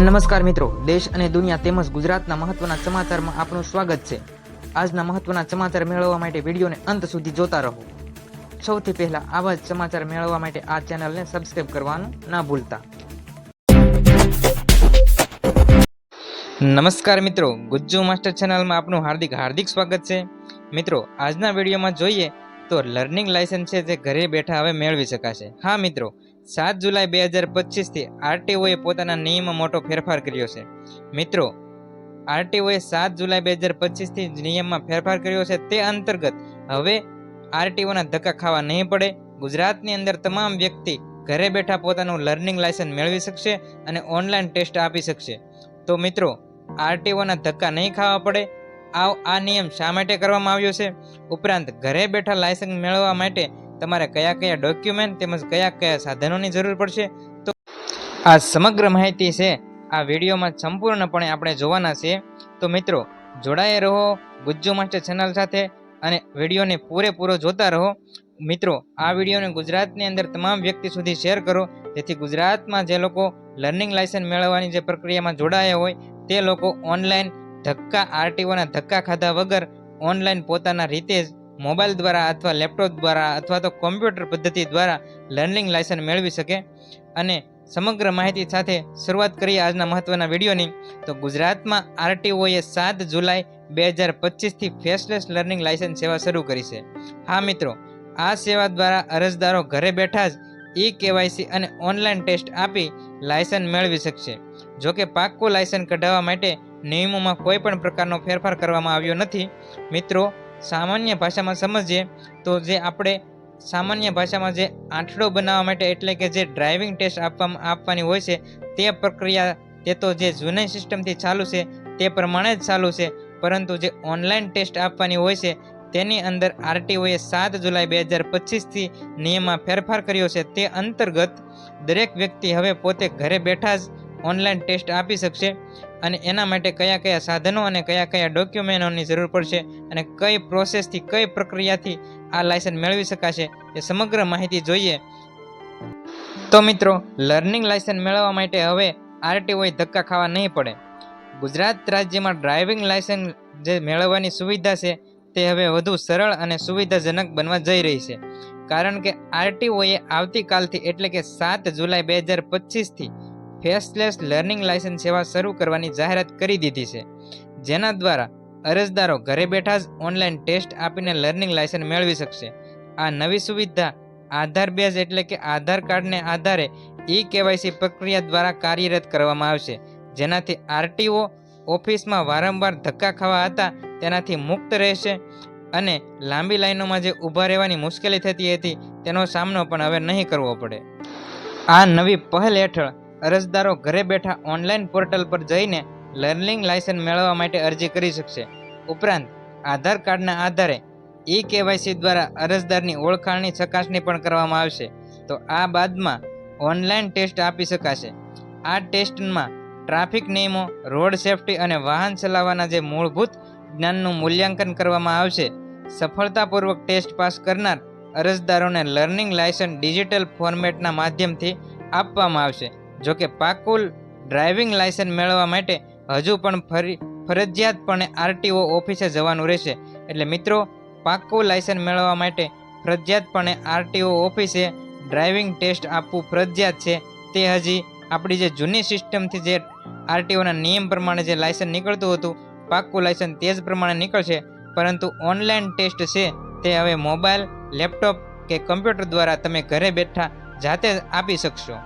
નમસ્કાર મિત્રો, દેશ અને દુનિયા તેમજ ગુજરાતના મહત્વના સમાચારમાં આપનું સ્વાગત છે। આજના મહત્વના સમાચાર મેળવવા માટે વિડીયોને અંત સુધી જોતા રહો। સૌથી પહેલા આવા જ સમાચાર મેળવવા માટે આ ચેનલને સબસ્ક્રાઇબ કરવાનું ના ભૂલતા। નમસ્કાર મિત્રો, ગુજ્જુ માસ્ટર ચેનલમાં આપનું હાર્દિક સ્વાગત છે। મિત્રો, આજના વિડીયોમાં જોઈએ તો લર્નિંગ લાયસન્સ છે જે ઘરે બેઠા હવે મેળવી શકાશે। હા મિત્રો, 7 જુલાઈ 2025 થી આરટીઓએ પોતાના નિયમમાં મોટો ફેરફાર કર્યો છે। મિત્રો, આરટીઓએ 7 જુલાઈ 2025 થી નિયમમાં ફેરફાર કર્યો છે। તે અંતર્ગત હવે આરટીઓના ધક્કા ખાવા નહીં પડે। ગુજરાતની અંદર તમામ વ્યક્તિ ઘરે બેઠા પોતાનું લર્નિંગ લાયસન્સ મેળવી શકશે અને ઓનલાઈન ટેસ્ટ આપી શકશે। તો મિત્રો, આરટીઓના ધક્કા નહીં ખાવા પડે। આ નિયમ શા માટે કરવામાં આવ્યો છે, ઉપરાંત ઘરે બેઠા લાયસન્સ મેળવવા માટે તમારે કયા કયા ડોક્યુમેન્ટ તેમજ કયા કયા સાધનોની જરૂર પડશે, તો આ સમગ્ર માહિતી છે આ વિડીયોમાં સંપૂર્ણપણે આપણે જોવાના છે। તો મિત્રો, જોડાયે રહો ગુજ્જુ માસ્ટર ચેનલ સાથે અને વિડીયોને પૂરેપૂરો જોતા રહો। મિત્રો, આ વિડીયોને ગુજરાતની અંદર તમામ વ્યક્તિ સુધી શેર કરો, જેથી ગુજરાતમાં જે લોકો લર્નિંગ લાયસન્સ મેળવવાની જે પ્રક્રિયામાં જોડાયા હોય તે લોકો ઓનલાઈન ધક્કા આરટીઓના ધક્કા ખાધા વગર ઓનલાઈન પોતાના રીતે જ મોબાઈલ દ્વારા અથવા લેપટોપ દ્વારા અથવા તો કોમ્પ્યુટર પદ્ધતિ દ્વારા લર્નિંગ લાયસન્સ મેળવી શકે। અને સમગ્ર માહિતી સાથે શરૂઆત કરીએ આજના મહત્વના વિડીયોની। તો ગુજરાતમાં આરટીઓએ 7 જુલાઈ 2025 થી ફેસલેસ લર્નિંગ લાયસન્સ સેવા શરૂ કરી છે। હા મિત્રો, આ સેવા દ્વારા અરજદારો ઘરે બેઠા જ ઈ-કેવાયસી અને ઓનલાઈન ટેસ્ટ આપી લાયસન્સ મેળવી શકશે। જોકે પાક્કું લાયસન્સ કઢાવવા માટે નિયમોમાં કોઈ પણ પ્રકારનો ફેરફાર કરવામાં આવ્યો નથી। મિત્રો, સામાન્ય ભાષામાં સમજીએ તો જે આપણે સામાન્ય ભાષામાં જે આંઠડો બનાવવા માટે એટલે કે જે ડ્રાઇવિંગ ટેસ્ટ આપવાની હોય છે તે પ્રક્રિયા તે તો જે જૂની સિસ્ટમથી ચાલુ છે તે પ્રમાણે જ ચાલુ છે, પરંતુ જે ઓનલાઈન ટેસ્ટ આપવાની હોય છે તેની અંદર આરટીઓએ 7 જુલાઈ 2025 થી નિયમમાં ફેરફાર કર્યો છે। તે અંતર્ગત દરેક વ્યક્તિ હવે પોતે ઘરે બેઠા જ ઓનલાઈન ટેસ્ટ આપી શકશે અને એના માટે કયા કયા સાધનો અને કયા કયા ડોક્યુમેન્ટોની જરૂર પડશે અને કઈ પ્રોસેસથી કઈ પ્રક્રિયાથી આ લાયસન્સ મેળવી શકાશે એ સમગ્ર માહિતી જોઈએ। તો મિત્રો, લર્નિંગ લાયસન્સ મેળવવા માટે હવે આરટીઓએ ધક્કા ખાવા નહીં પડે। ગુજરાત રાજ્યમાં ડ્રાઇવિંગ લાયસન્સ જે મેળવવાની સુવિધા છે તે હવે વધુ સરળ અને સુવિધાજનક બનવા જઈ રહી છે, કારણ કે આરટીઓએ આવતીકાલથી એટલે કે 7 જુલાઈ 2025 થી ફેસલેસ લર્નિંગ લાયસન્સ સેવા શરૂ કરવાની જાહેરાત કરી દીધી છે, જેના દ્વારા અરજદારો ઘરે બેઠા જ ઓનલાઈન ટેસ્ટ આપીને લર્નિંગ લાયસન્સ મેળવી શકશે। આ નવી સુવિધા આધાર બેઝ એટલે કે આધાર કાર્ડને આધારે ઈ-કેવાયસી પ્રક્રિયા દ્વારા કાર્યરત કરવામાં આવશે, જેનાથી આરટીઓ ઓફિસમાં વારંવાર ધક્કા ખાવા હતા તેનાથી મુક્ત રહેશે અને લાંબી લાઈનોમાં જે ઊભા રહેવાની મુશ્કેલી થતી હતી તેનો સામનો પણ હવે નહીં કરવો પડે। આ નવી પહેલ હેઠળ અરજદારો ઘરે બેઠા ઓનલાઈન પોર્ટલ પર જઈને લર્નિંગ લાયસન્સ મેળવવા માટે અરજી કરી શકશે। ઉપરાંત આધાર કાર્ડના આધારે ઈ-કેવાયસી દ્વારા અરજદારની ઓળખાણની ચકાસણી પણ કરવામાં આવશે। તો આ બાદમાં ઓનલાઈન ટેસ્ટ આપી શકાશે। આ ટેસ્ટમાં ટ્રાફિક નિયમો, રોડ સેફટી અને વાહન ચલાવવાના જે મૂળભૂત જ્ઞાનનું મૂલ્યાંકન કરવામાં આવશે। સફળતાપૂર્વક ટેસ્ટ પાસ કરનાર અરજદારોને લર્નિંગ લાયસન્સ ડિજિટલ ફોર્મેટના માધ્યમથી આપવામાં આવશે। જોકે પાક્કું ડ્રાઇવિંગ લાયસન્સ મેળવવા માટે હજુ પણ ફરજિયાતપણે આરટીઓ ઓફિસે જવાનું રહેશે। એટલે મિત્રો, પાક્કું લાયસન્સ મેળવવા માટે ફરજિયાતપણે આરટીઓ ઓફિસે ડ્રાઇવિંગ ટેસ્ટ આપવું ફરજિયાત છે। તે હજી આપણી જે જૂની સિસ્ટમથી જે આરટીઓના નિયમ પ્રમાણે જે લાયસન્સ નીકળતું હતું પાક્કું લાયસન્સ તે જ પ્રમાણે નીકળશે, પરંતુ ઓનલાઈન ટેસ્ટ છે તે હવે મોબાઈલ, લેપટોપ કે કમ્પ્યુટર દ્વારા તમે ઘરે બેઠા જાતે જ આપી શકશો।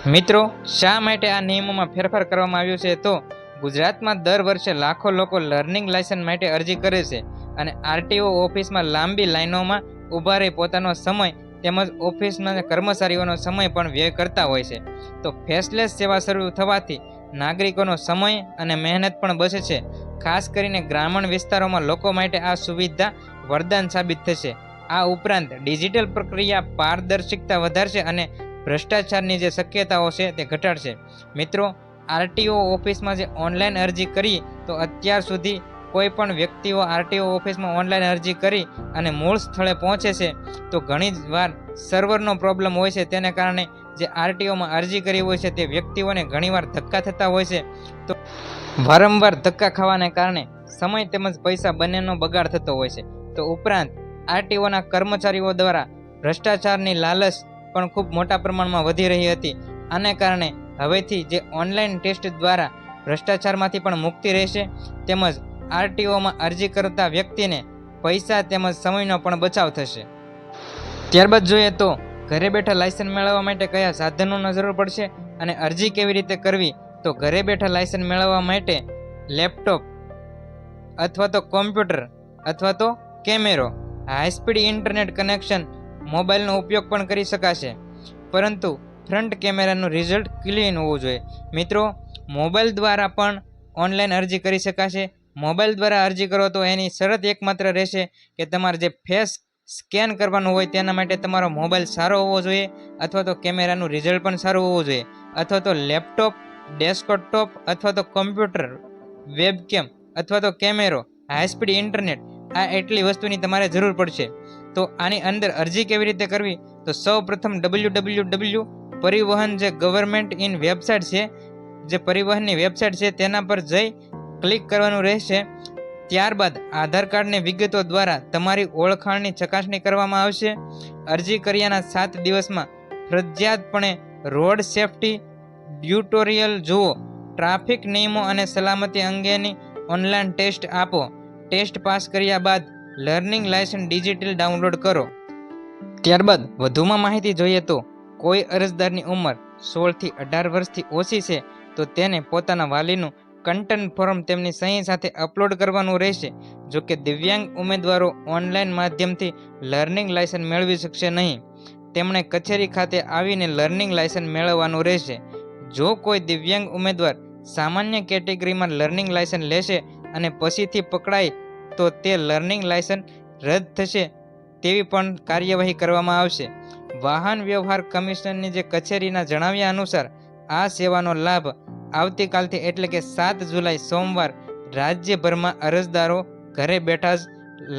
મિત્રો, શા માટે આ નિયમોમાં ફેરફાર કરવામાં આવ્યો છે, તો ગુજરાતમાં દર વર્ષે લાખો લોકો લર્નિંગ લાયસન્સ માટે અરજી કરે છે અને આરટીઓ ઓફિસમાં લાંબી લાઈનોમાં ઊભા રહી પોતાનો સમય તેમજ ઓફિસના કર્મચારીઓનો સમય પણ વ્યય કરતા હોય છે। તો ફેસલેસ સેવા શરૂ થવાથી નાગરિકોનો સમય અને મહેનત પણ બચે છે। ખાસ કરીને ગ્રામીણ વિસ્તારોમાં લોકો માટે આ સુવિધા વરદાન સાબિત થશે। આ ઉપરાંત ડિજિટલ પ્રક્રિયા પારદર્શિકતા વધારશે અને ભ્રષ્ટાચારની જે શક્યતાઓ છે તે ઘટાડશે। મિત્રો, આરટીઓ ઓફિસમાં જે ઓનલાઈન અરજી કરી તો અત્યાર સુધી કોઈ પણ વ્યક્તિઓ આરટીઓ ઓફિસમાં ઓનલાઈન અરજી કરી અને મૂળ સ્થળે પહોંચે છે તો ઘણી વાર સર્વરનો પ્રોબ્લેમ હોય છે. તેને કારણે જે આરટીઓમાં અરજી કરી હોય છે તે વ્યક્તિઓને ઘણીવાર ધક્કા થતા હોય છે. તો વારંવાર ધક્કા ખાવાને કારણે સમય તેમજ પૈસા બંનેનો બગાડ થતો હોય છે. તો ઉપરાંત આરટીઓના કર્મચારીઓ દ્વારા ભ્રષ્ટાચારની લાલચ પણ ખૂબ મોટા પ્રમાણમાં વધી રહી હતી. આને કારણે હવેથી જે ઓનલાઈન ટેસ્ટ દ્વારા ભ્રષ્ટાચારમાંથી પણ મુક્તિ રહેશે, તેમજ આરટીઓમાં અરજી કરતા વ્યક્તિને પૈસા તેમજ સમયનો પણ બચાવ થશે. ત્યારબાદ જોઈએ તો ઘરે બેઠા લાયસન્સ મેળવવા માટે કયા સાધનોની જરૂર પડશે અને અરજી કેવી રીતે કરવી. તો ઘરે બેઠા લાયસન્સ મેળવવા માટે લેપટોપ અથવા તો કોમ્પ્યુટર અથવા તો કેમેરો, હાઈસ્પીડ ઇન્ટરનેટ કનેક્શન, મોબાઈલનો ઉપયોગ પણ કરી શકાશે, પરંતુ ફ્રન્ટ કેમેરાનું રિઝલ્ટ ક્લીન હોવું જોઈએ. મિત્રો, મોબાઈલ દ્વારા પણ ઓનલાઈન અરજી કરી શકાશે. મોબાઈલ દ્વારા અરજી કરો તો એની શરત એકમાત્ર રહેશે કે તમારે જે ફેસ સ્કેન કરવાનું હોય તેના માટે તમારો મોબાઈલ સારો હોવો જોઈએ, અથવા તો કેમેરાનું રિઝલ્ટ પણ સારું હોવું જોઈએ, અથવા તો લેપટોપ, ડેસ્કટોપ અથવા તો કોમ્પ્યુટર, વેબકેમ અથવા તો કેમેરો, હાઈસ્પીડ ઇન્ટરનેટ, આ એટલી વસ્તુની તમારે જરૂર પડશે. તો આની અંદર અરજી કેવી રીતે કરવી? તો સૌ પ્રથમ www પરિવહન જે ગવર્મેન્ટ ઇન વેબસાઇટ છે, જે પરિવહનની વેબસાઇટ છે તેના પર જઈ ક્લિક કરવાનું રહેશે. ત્યારબાદ આધાર કાર્ડની વિગતો દ્વારા તમારી ઓળખાણની ચકાસણી કરવામાં આવશે. અરજી કર્યાના 7 દિવસમાં ફરજિયાતપણે રોડ સેફટી ટ્યુટોરિયલ જુઓ, ટ્રાફિક નિયમો અને સલામતી અંગેની ઓનલાઈન ટેસ્ટ આપો. ટેસ્ટ પાસ કર્યા બાદ લર્નિંગ લાયસન્સ ડિજિટલ ડાઉનલોડ કરો. ત્યારબાદ વધુમાં માહિતી જોઈએ તો કોઈ અરજદારની ઉંમર 16 થી 18 વર્ષથી ઓછી છે તો તેને પોતાના વાલીનું કન્ટેન્ટ ફોર્મ તેમની સહી સાથે અપલોડ કરવાનું રહેશે. જોકે દિવ્યાંગ ઉમેદવારો ઓનલાઈન માધ્યમથી લર્નિંગ લાયસન્સ મેળવી શકશે નહીં. તેમણે કચેરી ખાતે આવીને લર્નિંગ લાયસન્સ મેળવવાનું રહેશે. જો કોઈ દિવ્યાંગ ઉમેદવાર સામાન્ય કેટેગરીમાં લર્નિંગ લાયસન્સ લેશે અને પછીથી પકડાય તો તે લર્નિંગ લાયસન્સ રદ થશે તેવી પણ કાર્યવાહી કરવામાં આવશે. વાહન વ્યવહાર કમિશનરની જે કચેરીના જણાવ્યા અનુસાર આ સેવાનો લાભ આવતીકાલથી એટલે કે 7 જુલાઈ સોમવાર રાજ્યભરમાં અરજદારો ઘરે બેઠા જ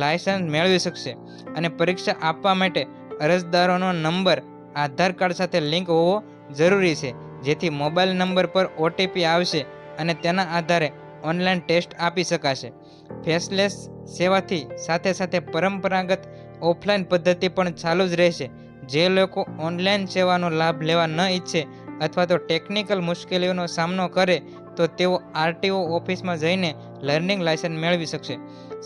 લાયસન્સ મેળવી શકશે. અને પરીક્ષા આપવા માટે અરજદારોનો નંબર આધાર કાર્ડ સાથે લિંક હોવો જરૂરી છે, જેથી મોબાઈલ નંબર પર ઓટીપી આવશે અને તેના આધારે ઓનલાઈન ટેસ્ટ આપી શકાશે. ફેસલેસ સેવાથી સાથે સાથે પરંપરાગત ઓફલાઈન પદ્ધતિ પણ ચાલુ જ રહેશે. જે લોકો ઓનલાઈન સેવાનો લાભ લેવા ન ઈચ્છે અથવા તો ટેકનિકલ મુશ્કેલીઓનો સામનો કરે તો તેઓ આરટીઓ ઓફિસમાં જઈને લર્નિંગ લાયસન્સ મેળવી શકશે.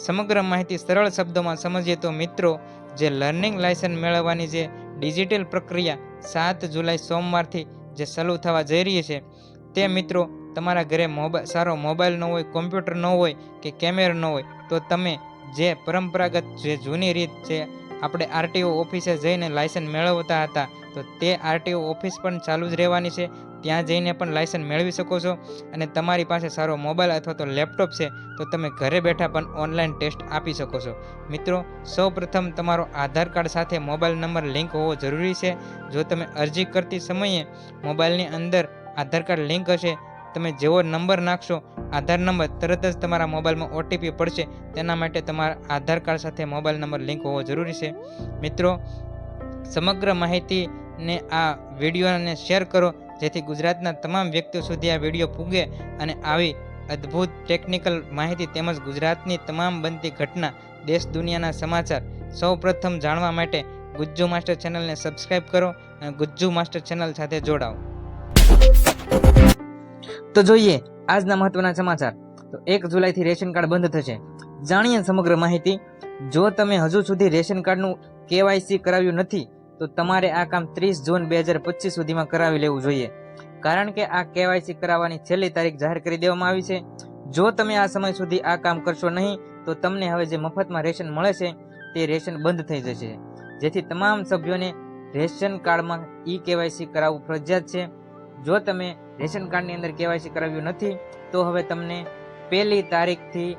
સમગ્ર માહિતી સરળ શબ્દોમાં સમજીએ તો મિત્રો, જે લર્નિંગ લાયસન્સ મેળવવાની જે ડિજિટલ પ્રક્રિયા 7 જુલાઈ સોમવારથી જે શરૂ થવા જઈ રહી છે તે મિત્રો તમારા ઘરે સારો મોબાઈલ ન હોય, કોમ્પ્યુટર ન હોય કે કેમેરો ન હોય તો તમે જે પરંપરાગત જે જૂની રીત છે આપણે આરટીઓ ઓફિસે જઈને લાયસન્સ મેળવતા હતા તો તે આરટીઓ ઓફિસ પણ ચાલુ જ રહેવાની છે. ત્યાં જઈને પણ લાયસન્સ મેળવી શકો છો. અને તમારી પાસે સારો મોબાઈલ અથવા તો લેપટોપ છે તો તમે ઘરે બેઠા પણ ઓનલાઈન ટેસ્ટ આપી શકો છો. મિત્રો, સૌ પ્રથમ તમારો આધાર કાર્ડ સાથે મોબાઈલ નંબર લિંક હોવો જરૂરી છે. જો તમે અરજી કરતી સમયે મોબાઈલની અંદર આધાર કાર્ડ લિંક હશે, તમે જેવો નંબર નાખશો આધાર નંબર, તરત જ તમારા મોબાઈલમાં ઓટીપી પડશે. તેના માટે તમારા આધાર કાર્ડ સાથે મોબાઈલ નંબર લિંક હોવો જરૂરી છે. મિત્રો, સમગ્ર માહિતીને આ વિડીયોને શેર કરો, જેથી ગુજરાતના તમામ વ્યક્તિઓ સુધી આ વિડીયો પૂગે અને આવી અદ્ભુત ટેકનિકલ માહિતી તેમજ ગુજરાતની તમામ બનતી ઘટના, દેશ દુનિયાના સમાચાર સૌ પ્રથમ જાણવા માટે ગુજ્જુ માસ્ટર ચેનલને સબસ્ક્રાઈબ કરો અને ગુજ્જુ માસ્ટર ચેનલ સાથે જોડાઓ. તો જોઈએ આજના મહત્વના સમાચાર. તો 1 જુલાઈથી રેશન કાર્ડ બંધ થશે. જાણીએ સમગ્ર માહિતી. જો તમે હજુ સુધી રેશન કાર્ડનું કેવાયસી કરાવ્યું નથી તો તમારે આ કામ 30 જૂન 2025 સુધીમાં કરાવી લેવું જોઈએ, કારણ કે આ કેવાયસી કરાવવાની છેલ્લી તારીખ જાહેર કરી દેવામાં આવી છે. જો તમે આ સમય સુધી આ કામ કરશો નહીં તો તમને હવે જે મફતમાં રેશન મળે છે તે રેશન બંધ થઈ જશે, જેથી તમામ સભ્યોને રેશન કાર્ડમાં કેવાયસી કરાવવું ફરજિયાત છે. જો તમે રેશન કાર્ડની અંદર કેવાયસી કરાવ્યું નથી તો હવે તમને 1લી તારીખથી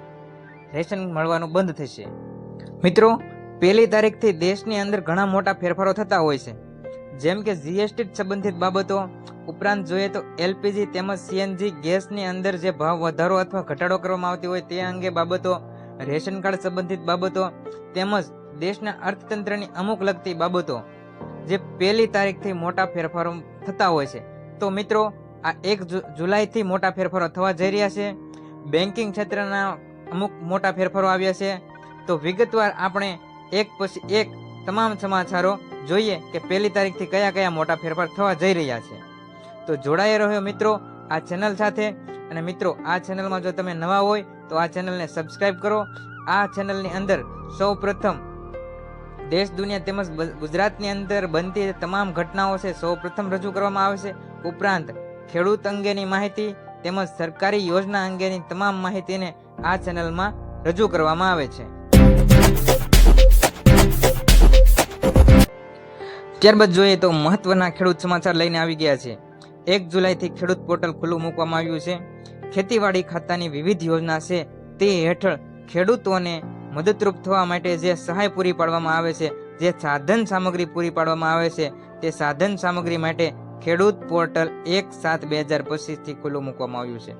રેશન મળવાનું બંધ થશે. મિત્રો, 1લી તારીખથી દેશની અંદર ઘણા મોટા ફેરફારો થતા હોય છે. જેમ કે જીએસટી સંબંધિત બાબતો, ઉપરાંત જોઈએ તો એલપીજી તેમજ સીએનજી ગેસની અંદર જે ભાવ વધારો અથવા ઘટાડો કરવામાં આવતી હોય તે અંગે બાબતો, રેશન કાર્ડ સંબંધિત બાબતો તેમજ દેશના અર્થતંત્રની અમુક લગતી બાબતો જે 1 તારીખથી મોટા ફેરફારો થતા હોય છે. તો મિત્રો આ 1 જુલાઈથી મોટા ફેરફારો થવા જઈ રહ્યા છે. બેન્કિંગ ક્ષેત્રના અમુક મોટા ફેરફારો આવ્યા છે. તો વિગતવાર આપણે એક પછી એક તમામ સમાચારો જોઈએ કે 1 તારીખથી કયા કયા મોટા ફેરફાર થવા જઈ રહ્યા છે. તો જોડાઈ રહ્યો મિત્રો આ ચેનલ સાથે. અને મિત્રો આ ચેનલમાં જો તમે નવા હોય તો આ ચેનલને સબસ્ક્રાઈબ કરો. આ ચેનલની અંદર સૌ પ્રથમ દેશ દુનિયા તેમજ ગુજરાતની અંદર બનતી તમામ ઘટનાઓ છે સૌ પ્રથમ રજૂ કરવામાં આવે છે. ઉપરાંત ખેડૂત અંગેની માહિતી તેમજ સરકારી યોજના અંગેની તમામ માહિતીને આ ચેનલમાં રજૂ કરવામાં આવે છે. ત્યારબાદ જોઈએ તો મહત્વના ખેડૂત સમાચાર લઈને આવી ગયા છે. 1 જુલાઈથી ખેડૂત પોર્ટલ ખુલ્લું મૂકવામાં આવ્યું છે. ખેતીવાડી ખાતાની વિવિધ યોજના છે તે હેઠળ ખેડૂતોને મદદરૂપ થવા માટે જે સહાય પૂરી પાડવામાં આવે છે, જે સાધન સામગ્રી પૂરી પાડવામાં આવે છે, તે સાધન સામગ્રી માટે ખેડૂત પોર્ટલ 1/7/2025થી ખુલ્લું મૂકવામાં આવ્યું છે.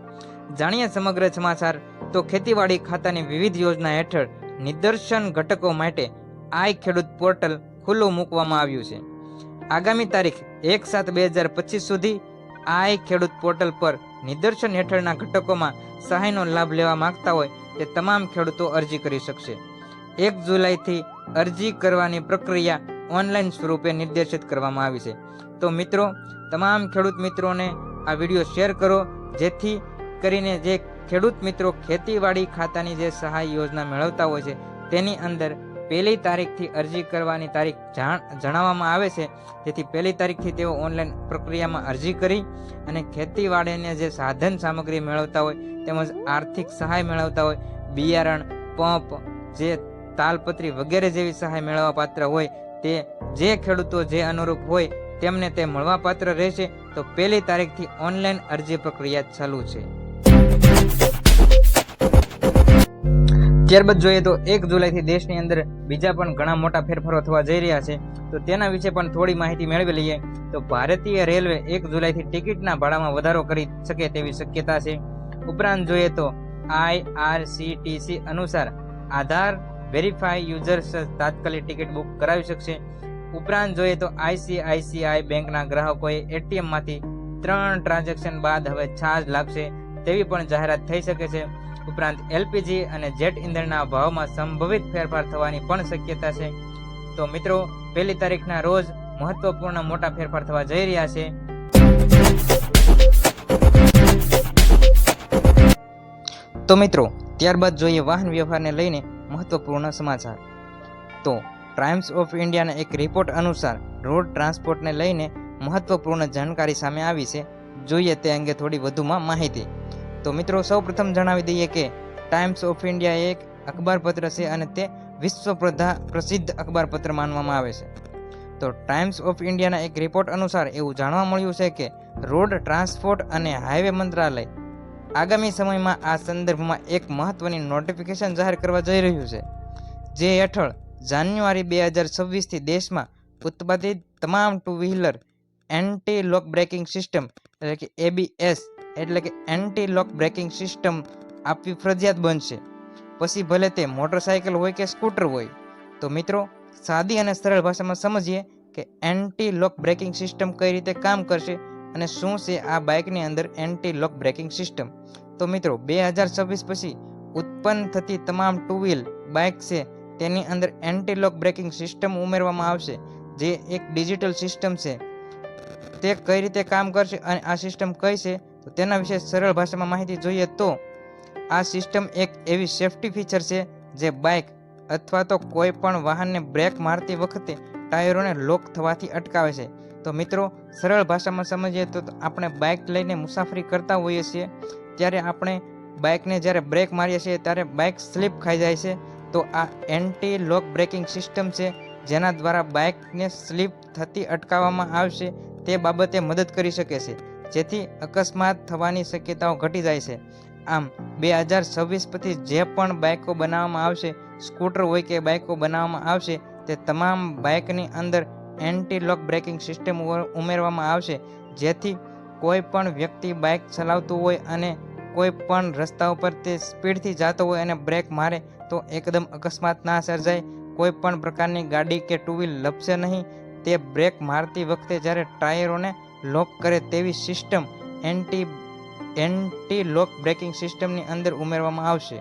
જાણીએ સમગ્ર સમાચાર. તો ખેતીવાડી ખાતાની વિવિધ યોજના હેઠળ નિદર્શન ઘટકો માટે આઈ ખેડૂત પોર્ટલ ખુલ્લું મૂકવામાં આવ્યું છે. આગામી તારીખ 1/7/2025 સુધી આઈ ખેડૂત પોર્ટલ પર નિદર્શન હેઠળના ઘટકોમાં સહાયનો લાભ લેવા માંગતા હોય તે તમામ ખેડૂતો અરજી કરી શકશે. 1 જુલાઈથી અરજી કરવાની પ્રક્રિયા ઓનલાઈન સ્વરૂપે નિર્દેશિત કરવામાં આવી છે. તો મિત્રો તમામ ખેડૂત મિત્રોને આ વિડીયો શેર કરો, જેથી કરીને જે ખેડૂત મિત્રો ખેતીવાડી ખાતાની જે સહાય યોજના મેળવતા હોય છે તેની અંદર 1 તારીખથી અરજી કરવાની તારીખ જણાવવામાં આવે છે. જેથી 1 તારીખથી તેઓ ઓનલાઈન પ્રક્રિયામાં અરજી કરી અને ખેતીવાડીને જે સાધન સામગ્રી મેળવતા હોય તેમજ આર્થિક સહાય મેળવતા હોય, બિયારણ, પંપ, જે તાલપત્રી વગેરે જેવી સહાય મેળવવા પાત્ર હોય તે જે ખેડૂતો જે અનુરૂપ હોય તેમને તે મળવા પાત્ર રહેશે. તો 1 તારીખથી ઓનલાઈન અરજી પ્રક્રિયા ચાલુ છે. ત્યારબાદ જોઈએ તો 1 જુલાઈથી દેશની અંદર બીજા પણ ઘણા મોટા ફેરફારો થવા જઈ રહ્યા છે. તો તેના વિશે પણ થોડી માહિતી મેળવી લઈએ. તો ભારતીય રેલવે 1 જુલાઈથી ટિકિટના ભાડામાં વધારો કરી શકે તેવી શક્યતા છે. ઉપરાંત જોઈએ તો IRCTC અનુસાર આધાર વેરીફાઈ યુઝર્સ તાત્કાલિક ટિકિટ બુક કરાવી શકશે. ઉપરાંત જોઈએ તો ICICI બેંકના ગ્રાહકોએ ATM માંથી 3 ટ્રાન્ઝેક્શન બાદ હવે ચાર્જ લાગશે તેવી પણ જાહેરાત થઈ શકે છે. ઉપરાંત એલપીજી અને જેટ ઇંધણના ભાવમાં સંભવિત ફેરફાર થવાની પણ શક્યતા છે. તો મિત્રો 1 તારીખના રોજ મહત્વપૂર્ણ મોટા ફેરફાર થવા જઈ રહ્યા છે. તો મિત્રો ત્યારબાદ જોઈએ વાહન વ્યવહારને લઈને મહત્વપૂર્ણ સમાચાર. તો ટાઈમ્સ ઓફ ઇન્ડિયાના એક રિપોર્ટ અનુસાર રોડ ટ્રાન્સપોર્ટને લઈને મહત્વપૂર્ણ જાણકારી સામે આવી છે. જોઈએ તે અંગે થોડી વધુમાં માહિતી. તો મિત્રો સૌ પ્રથમ જણાવી દઈએ કે ટાઈમ્સ ઓફ ઇન્ડિયા એક અખબારપત્ર છે અને તે વિશ્વ પ્રસિદ્ધ અખબારપત્ર માનવામાં આવે છે. તો ટાઈમ્સ ઓફ ઇન્ડિયાના એક રિપોર્ટ અનુસાર એવું જાણવા મળ્યું છે કે રોડ ટ્રાન્સપોર્ટ અને હાઈવે મંત્રાલય આગામી સમયમાં આ સંદર્ભમાં એક મહત્વની નોટિફિકેશન જાહેર કરવા જઈ રહ્યું છે, જે હેઠળ જાન્યુઆરી 2026થી દેશમાં ઉત્પાદિત તમામ 2 wheeler anti lock braking system એટલે કે ABS એટલે કે એન્ટી લોક બ્રેકિંગ સિસ્ટમ આપવી ફરજિયાત બનશે. પછી ભલે તે મોટરસાયકલ હોય કે સ્કૂટર હોય. તો મિત્રો સાદી અને સરળ ભાષામાં સમજીએ કે એન્ટી લોક બ્રેકિંગ સિસ્ટમ કઈ રીતે કામ કરશે અને શું છે આ બાઇકની અંદર એન્ટી લોક બ્રેકિંગ સિસ્ટમ. તો મિત્રો 2026 પછી ઉત્પન્ન થતી તમામ 2 વ્હીલ બાઇક છે તેની અંદર એન્ટી લોક બ્રેકિંગ સિસ્ટમ ઉમેરવામાં આવશે, જે એક ડિજિટલ સિસ્ટમ છે. તે કઈ રીતે કામ કરશે અને આ સિસ્ટમ કઈ છે તો તેના વિશે સરળ ભાષામાં માહિતી જોઈએ તો આ સિસ્ટમ એક એવી સેફટી ફીચર છે જે બાઇક અથવા તો કોઈ પણ વાહનને બ્રેક મારતી વખતે ટાયરોને લોક થવાથી અટકાવે છે. તો મિત્રો સરળ ભાષામાં સમજીએ તો આપણે બાઇક લઈને મુસાફરી કરતા હોઈએ છીએ ત્યારે આપણે બાઇકને જ્યારે બ્રેક મારીએ છીએ ત્યારે બાઇક સ્લીપ ખાઈ જાય છે. તો આ એન્ટી લોક બ્રેકિંગ સિસ્ટમ છે જેના દ્વારા બાઇકને સ્લીપ થતી અટકાવવામાં આવશે. તે બાબતે મદદ કરી શકે છે, જેથી અકસ્માત થવાની શક્યતાઓ ઘટી જાય છે. આમ 2026 પછી જે પણ બાઇકો બનાવવામાં આવશે, સ્કૂટર હોય કે બાઇકો બનાવવામાં આવશે, તે તમામ બાઇકની અંદર એન્ટી લોક બ્રેકિંગ સિસ્ટમ ઉમેરવામાં આવશે, જેથી કોઈ પણ વ્યક્તિ બાઇક ચલાવતું હોય અને કોઈ પણ રસ્તા ઉપર તે સ્પીડથી જતો હોય અને બ્રેક મારે તો એકદમ અકસ્માત ના સર્જાય, કોઈ પણ પ્રકારની ગાડી કે ટુ વ્હીલ લપસે નહીં. તે બ્રેક મારતી વખતે જ્યારે ટાયરોને લોક કરે તેવી સિસ્ટમ એન્ટી લોક બ્રેકિંગ સિસ્ટમની અંદર ઉમેરવામાં આવશે.